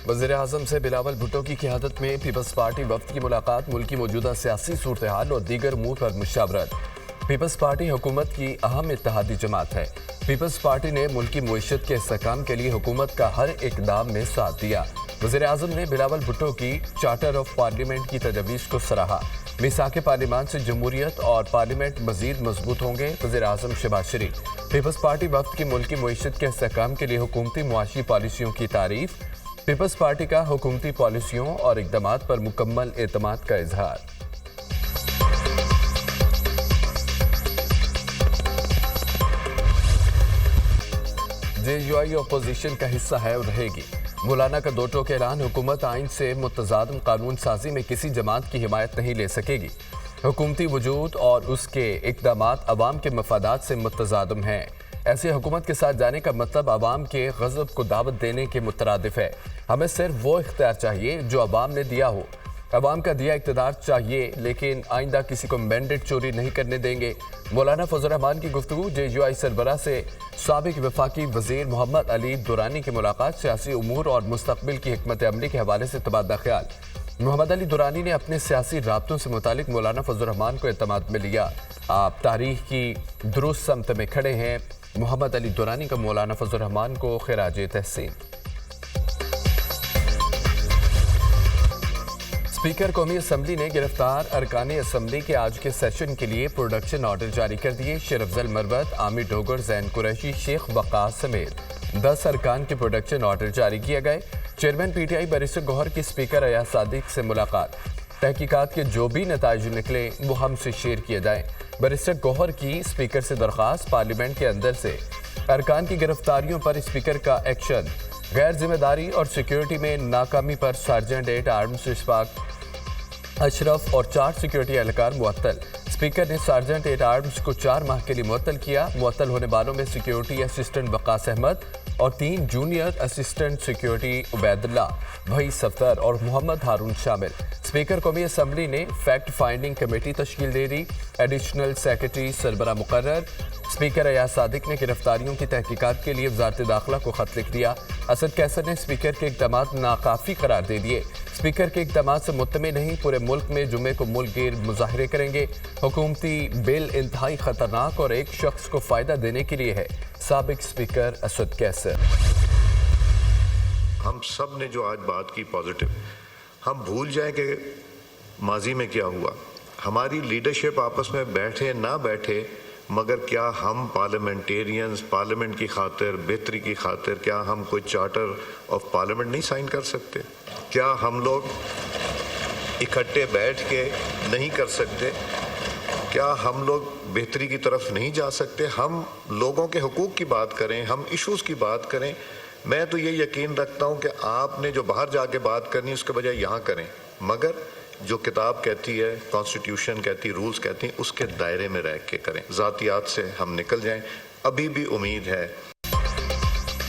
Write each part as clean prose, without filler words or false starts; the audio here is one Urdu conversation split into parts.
وزیر اعظم سے بلاول بھٹو کی قیادت میں پیپلز پارٹی وفد کی ملاقات، ملک کی موجودہ سیاسی صورتحال اور دیگر امور پر مشاورت۔ پیپلز پارٹی حکومت کی اہم اتحادی جماعت ہے۔ پیپلز پارٹی نے ملک کی معیشت کے استحکام کے لیے حکومت کا ہر اقدام میں ساتھ دیا۔ وزیر اعظم نے بلاول بھٹو کی چارٹر آف پارلیمنٹ کی تجویز کو سراہا۔ میثاق پارلیمان سے جمہوریت اور پارلیمنٹ مزید مضبوط ہوں گے، وزیر اعظم شہباز شریف۔ پیپلز پارٹی وفد کی ملک کی معیشت کے استحکام کے لیے حکومتی معاشی پالیسیوں کی تعریف۔ پیپلز پارٹی کا حکومتی پالیسیوں اور اقدامات پر مکمل اعتماد کا اظہار۔ جے یو آئی اپوزیشن کا حصہ ہے اور رہے گی۔ مولانا کا دو ٹوک اعلان، حکومت آئین سے متصادم قانون سازی میں کسی جماعت کی حمایت نہیں لے سکے گی۔ حکومتی وجود اور اس کے اقدامات عوام کے مفادات سے متصادم ہیں۔ ایسے حکومت کے ساتھ جانے کا مطلب عوام کے غضب کو دعوت دینے کے مترادف ہے۔ ہمیں صرف وہ اختیار چاہیے جو عوام نے دیا ہو۔ عوام کا دیا اقتدار چاہیے، لیکن آئندہ کسی کو مینڈیٹ چوری نہیں کرنے دیں گے۔ مولانا فضل الرحمان کی گفتگو۔ جے یو آئی سربراہ سے سابق وفاقی وزیر محمد علی دورانی کی ملاقات، سیاسی امور اور مستقبل کی حکمت عملی کے حوالے سے تبادلہ خیال۔ محمد علی دورانی نے اپنے سیاسی رابطوں سے متعلق مولانا فضل الرحمان کو اعتماد میں لیا۔ آپ تاریخ کی درست سمت میں کھڑے ہیں۔ محمد علی دورانی کا مولانا فضل الرحمان کو خراج تحسین۔ اسپیکر قومی اسمبلی نے گرفتار ارکان اسمبلی کے آج کے سیشن کے لیے پروڈکشن آرڈر جاری کر دیے۔ شیر افضل مروت، عامر ڈوگر، زین قریشی، شیخ وقاص سمیت 10 ارکان کے پروڈکشن آرڈر جاری کیے گئے۔ Chairman P T I barrister Gohar کی اسپیکر ایاز صادق سے ملاقات۔ تحقیقات کے جو بھی نتائج نکلے وہ ہم سے شیئر کیے جائیں۔ بیرسٹر گوہر کی اسپیکر سے درخواست، پارلیمنٹ کے اندر سے ارکان کی گرفتاریوں پر اسپیکر کا ایکشن۔ غیر ذمہ داری اور سیکیورٹی میں ناکامی پر سرجنٹ ایٹ آرمز اشفاق اشرف اور 4 سیکیورٹی اہلکار معطل۔ اسپیکر نے سرجنٹ ایٹ آرمز کو 4 ماہ کے لیے معطل کیا۔ معطل ہونے والوں میں سیکیورٹی اسسٹنٹ وقاص احمد اور 3 جونیئر اسسٹنٹ سیکیورٹی عبید اللہ، بھائی صفدر اور محمد ہارون شامل۔ اسپیکر قومی اسمبلی نے فیکٹ فائنڈنگ کمیٹی تشکیل دے دی۔ ایڈیشنل سیکرٹری سربراہ مقرر۔ اسپیکر ایاز صادق نے گرفتاریوں کی تحقیقات کے لیے وزارت داخلہ کو خط لکھ دیا۔ اسد کیسر نے اسپیکر کے اقدامات ناکافی قرار دے دیے۔ اسپیکر کے اقدامات سے مطمع نہیں، پورے ملک میں جمعے کو ملک گیر مظاہرے کریں گے۔ حکومتی بل انتہائی خطرناک اور ایک شخص کو فائدہ دینے کے لیے ہے، سابق اسپیکر اسد کیسر۔ ہم سب نے جو آج بات کی پازیٹیو، ہم بھول جائیں کہ ماضی میں کیا ہوا۔ ہماری لیڈرشپ آپس میں بیٹھے نہ بیٹھے، مگر کیا ہم پارلیمنٹیرینز پارلیمنٹ کی خاطر، بہتری کی خاطر، کیا ہم کوئی چارٹر آف پارلیمنٹ نہیں سائن کر سکتے؟ کیا ہم لوگ اکٹھے بیٹھ کے نہیں کر سکتے؟ کیا ہم لوگ بہتری کی طرف نہیں جا سکتے؟ ہم لوگوں کے حقوق کی بات کریں، ہم ایشوز کی بات کریں۔ میں تو یہ یقین رکھتا ہوں کہ آپ نے جو باہر جا کے بات کرنی اس کے بجائے یہاں کریں، مگر جو کتاب کہتی ہے، کانسٹیٹیوشن کہتی، رولز کہتی ہیں، اس کے دائرے میں رہ کے کریں۔ ذاتیات سے ہم نکل جائیں، ابھی بھی امید ہے۔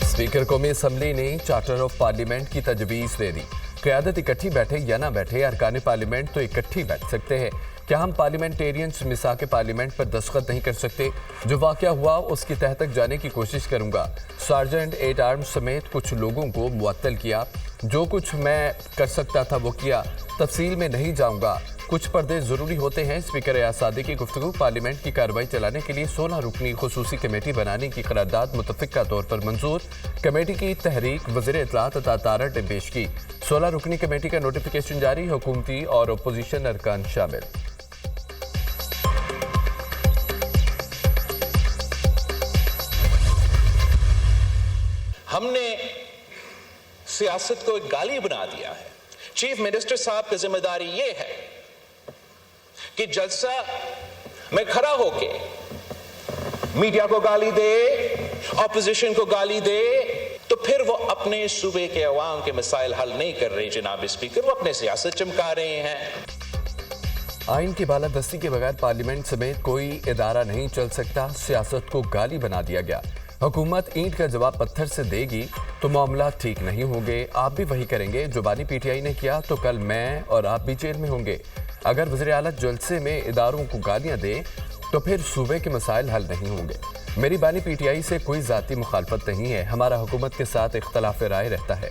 اسپیکر قومی اسمبلی نے چارٹر آف پارلیمنٹ کی تجویز دے دی۔ قیادت اکٹھی بیٹھے یا نہ بیٹھے، ارکان پارلیمنٹ تو اکٹھی بیٹھ سکتے ہیں۔ کیا ہم پارلیمنٹیرینز میثاق پارلیمنٹ پر دستخط نہیں کر سکتے؟ جو واقعہ ہوا اس کی تہہ تک جانے کی کوشش کروں گا۔ سرجنٹ ایٹ آرمز سمیت کچھ لوگوں کو معطل کیا۔ جو کچھ میں کر سکتا تھا وہ کیا۔ تفصیل میں نہیں جاؤں گا، کچھ پردے ضروری ہوتے ہیں۔ اسپیکر ایاز صادق کی گفتگو۔ پارلیمنٹ کی کارروائی چلانے کے لیے 16 رکنی خصوصی کمیٹی بنانے کی قرارداد متفقہ طور پر منظور۔ کمیٹی کی تحریک وزیر اطلاعات عطا تارڑ نے پیش کی۔ 16 رکنی کمیٹی کا نوٹیفیکیشن جاری، حکومتی اور اپوزیشن ارکان شامل۔ ہم نے سیاست کو ایک گالی بنا دیا ہے۔ چیف منسٹر صاحب کی ذمہ داری یہ ہے کہ جلسہ میں کھڑا ہو کے میڈیا کو گالی دے، اپوزیشن کو گالی دے، تو پھر وہ اپنے صوبے کے عوام کے مسائل حل نہیں کر رہے جناب اسپیکر، وہ اپنے سیاست چمکا رہے ہیں۔ آئین کی بالادستی کے بغیر پارلیمنٹ سمیت کوئی ادارہ نہیں چل سکتا۔ سیاست کو گالی بنا دیا گیا۔ حکومت اینٹ کا جواب پتھر سے دے گی تو معاملات ٹھیک نہیں ہوں گے۔ آپ بھی وہی کریں گے جو بانی پی ٹی آئی نے کیا تو کل میں اور آپ بھی جیل میں ہوں گے۔ اگر وزیر اعلیٰ جلسے میں اداروں کو گالیاں دے تو پھر صوبے کے مسائل حل نہیں ہوں گے۔ میری بانی پی ٹی آئی سے کوئی ذاتی مخالفت نہیں ہے، ہمارا حکومت کے ساتھ اختلاف رائے رہتا ہے۔